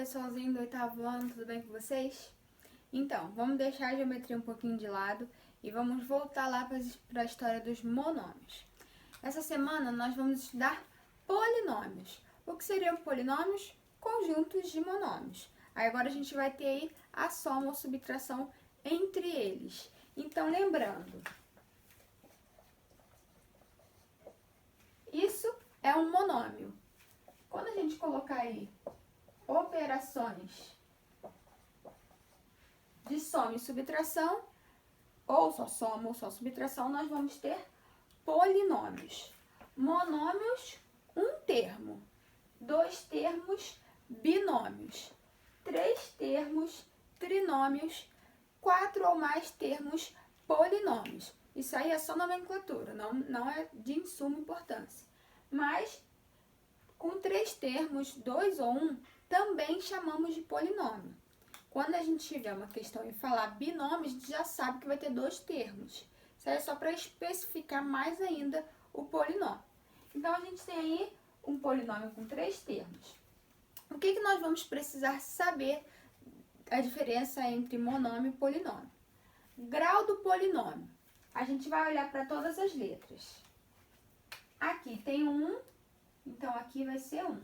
pessoalzinho do 8º ano, tudo bem com vocês? Então, vamos deixar a geometria um pouquinho de lado e vamos voltar lá para a história dos monômios. Essa semana nós vamos estudar polinômios. O que seriam polinômios? Conjuntos de monômios. Aí agora a gente vai ter aí a soma ou subtração entre eles. Então, lembrando, isso é um monômio. Quando a gente colocar aí operações de soma e subtração, ou só soma ou só subtração, nós vamos ter polinômios. Monômios, um termo. 2 termos, binômios. 3 termos, trinômios. 4 ou mais termos, polinômios. Isso aí é só nomenclatura, não é de insuma importância. Mas, com 3 termos, 2 ou 1, também chamamos de polinômio. Quando a gente tiver uma questão em falar binômio, a gente já sabe que vai ter 2 termos. Isso aí é só para especificar mais ainda o polinômio. Então, a gente tem aí um polinômio com 3 termos. O que nós vamos precisar saber a diferença entre monômio e polinômio? Grau do polinômio. A gente vai olhar para todas as letras. Aqui tem 1, então aqui vai ser 1.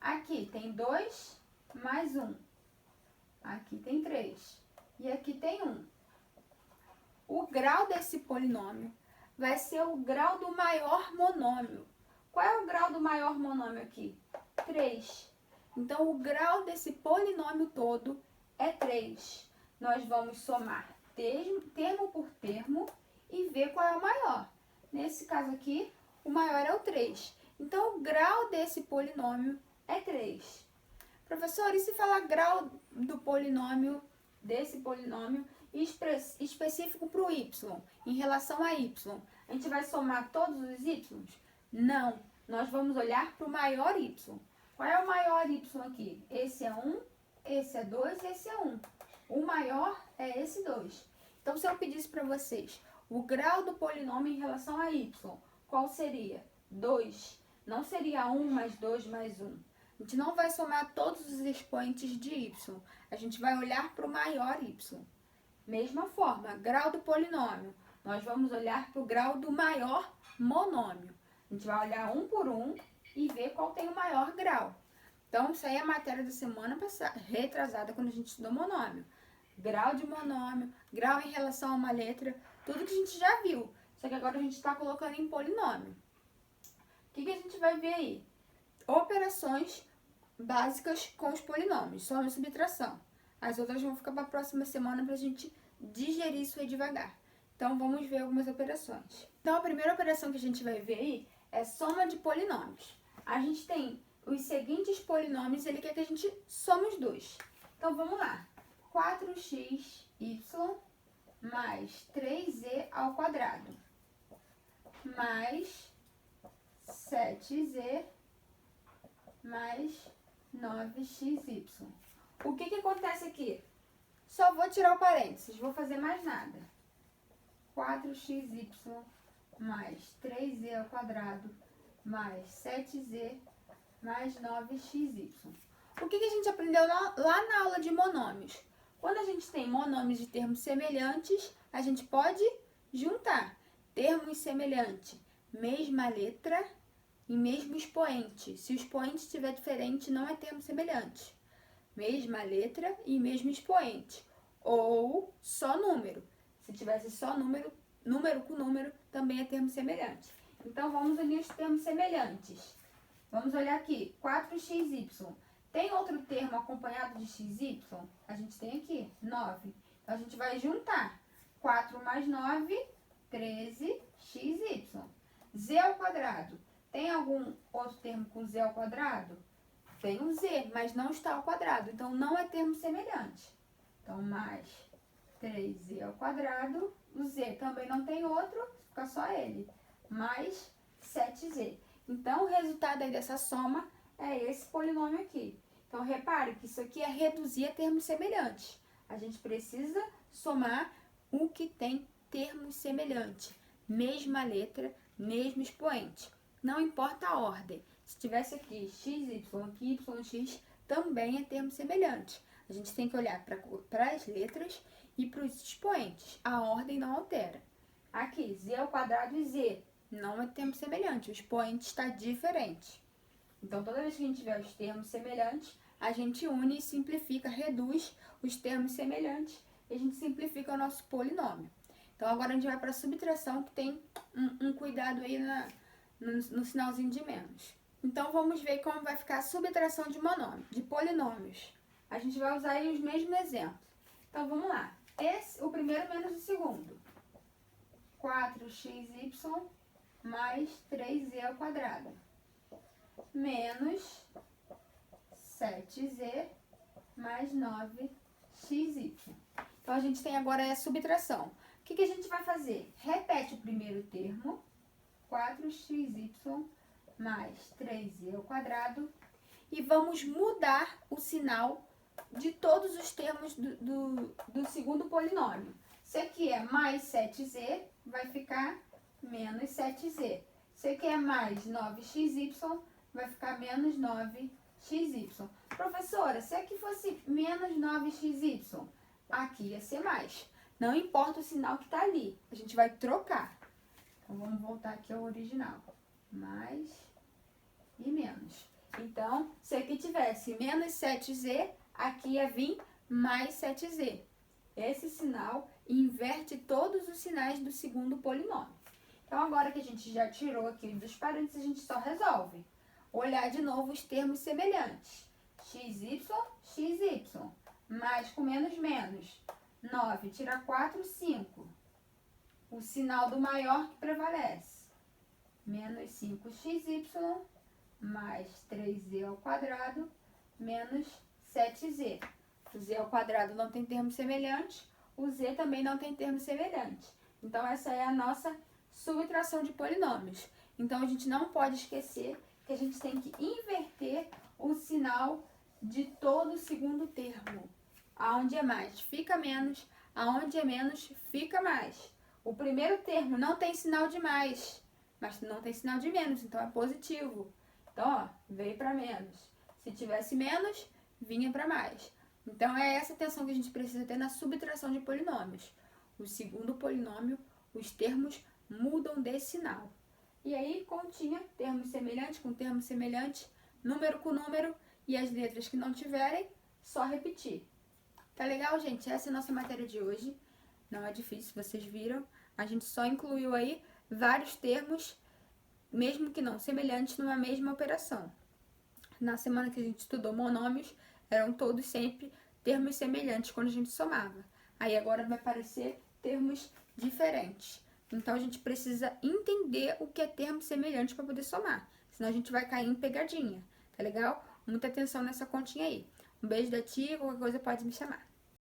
Aqui tem 2 mais 1. Aqui tem 3. E aqui tem 1. O grau desse polinômio vai ser o grau do maior monômio. Qual é o grau do maior monômio aqui? 3. Então, o grau desse polinômio todo é 3. Nós vamos somar termo por termo e ver qual é o maior. Nesse caso aqui, o maior é o 3. Então, o grau desse polinômio é 3. Professor, e se falar grau do polinômio, desse polinômio, específico para o y, em relação a y, a gente vai somar todos os y? Não, nós vamos olhar para o maior y. Qual é o maior y aqui? Esse é 1, esse é 2, esse é 1. O maior é esse 2. Então, se eu pedisse para vocês o grau do polinômio em relação a y, qual seria? 2. Não seria 1 mais 2 mais 1. A gente não vai somar todos os expoentes de y. A gente vai olhar para o maior y. Mesma forma, grau do polinômio. Nós vamos olhar para o grau do maior monômio. A gente vai olhar um por um e ver qual tem o maior grau. Então, isso aí é a matéria da semana passada, retrasada, quando a gente estudou monômio. Grau de monômio, grau em relação a uma letra, tudo que a gente já viu. Só que agora a gente está colocando em polinômio. O que a gente vai ver aí? Operações básicas com os polinômios, soma e subtração. As outras vão ficar para a próxima semana para a gente digerir isso aí devagar. Então, vamos ver algumas operações. Então, a primeira operação que a gente vai ver aí é soma de polinômios. A gente tem os seguintes polinômios, ele quer que a gente some os dois. Então, vamos lá. 4xy mais 3z ao quadrado mais 7z mais 9xy. O que acontece aqui? Só vou tirar o parênteses, vou fazer mais nada. 4xy mais 3z ao quadrado mais 7z mais 9xy. O que a gente aprendeu lá na aula de monômios? Quando a gente tem monômios de termos semelhantes, a gente pode juntar termos semelhantes, mesma letra e mesmo expoente. Se o expoente estiver diferente, não é termo semelhante. Mesma letra e mesmo expoente. Ou só número. Se tivesse só número com número, também é termo semelhante. Então, vamos unir os termos semelhantes. Vamos olhar aqui, 4xy. Tem outro termo acompanhado de xy? A gente tem aqui, 9. Então, a gente vai juntar 4 mais 9, 13xy. Z ao quadrado. Tem algum outro termo com z ao quadrado? Tem um z, mas não está ao quadrado. Então, não é termo semelhante. Então, mais 3z ao quadrado. O z também não tem outro, fica só ele. Mais 7z. Então, o resultado aí dessa soma é esse polinômio aqui. Então, repare que isso aqui é reduzir a termos semelhantes. A gente precisa somar o que tem termos semelhantes. Mesma letra, mesmo expoente. Não importa a ordem. Se tivesse aqui xy, aqui yx, também é termo semelhante. A gente tem que olhar para as letras e para os expoentes. A ordem não altera. Aqui, z ao quadrado e z não é termo semelhante. O expoente está diferente. Então, toda vez que a gente tiver os termos semelhantes, a gente une e simplifica, reduz os termos semelhantes e a gente simplifica o nosso polinômio. Então, agora a gente vai para a subtração, que tem um cuidado aí no sinalzinho de menos. Então, vamos ver como vai ficar a subtração de polinômios. A gente vai usar aí os mesmos exemplos. Então, vamos lá. O primeiro menos o segundo. 4xy mais 3z ao quadrado. Menos 7z mais 9xy. Então, a gente tem agora a subtração. O que a gente vai fazer? Repete o primeiro termo, 4xy mais 3z ao quadrado, e vamos mudar o sinal de todos os termos do segundo polinômio. Se aqui é mais 7z, vai ficar menos 7z. Se aqui é mais 9xy, vai ficar menos 9xy. Professora, se aqui fosse menos 9xy, aqui ia ser mais. Não importa o sinal que está ali, a gente vai trocar. Então, vamos voltar aqui ao original. Mais e menos. Então, se aqui tivesse menos 7z, aqui ia vir mais 7z. Esse sinal inverte todos os sinais do segundo polinômio. Então, agora que a gente já tirou aqui dos parênteses, a gente só resolve. Olhar de novo os termos semelhantes. xy, xy. Mais com menos, menos. 9 tira 4, 5. O sinal do maior que prevalece. Menos 5xy mais 3z ao quadrado menos 7z. O z ao quadrado não tem termo semelhante, o z também não tem termo semelhante. Então, essa é a nossa subtração de polinômios. Então, a gente não pode esquecer que a gente tem que inverter o sinal de todo o segundo termo. Aonde é mais, fica menos. Aonde é menos, fica mais. O primeiro termo não tem sinal de mais, mas não tem sinal de menos, então é positivo. Então, ó, veio para menos. Se tivesse menos, vinha para mais. Então, é essa atenção que a gente precisa ter na subtração de polinômios. O segundo polinômio, os termos mudam de sinal. E aí, continha termos semelhantes com termos semelhantes, número com número, e as letras que não tiverem, só repetir. Tá legal, gente? Essa é a nossa matéria de hoje. Não é difícil, vocês viram. A gente só incluiu aí vários termos, mesmo que não semelhantes, numa mesma operação. Na semana que a gente estudou monômios, eram todos sempre termos semelhantes quando a gente somava. Aí agora vai aparecer termos diferentes. Então, a gente precisa entender o que é termo semelhante para poder somar. Senão, a gente vai cair em pegadinha. Tá legal? Muita atenção nessa continha aí. Um beijo da tia, qualquer coisa pode me chamar.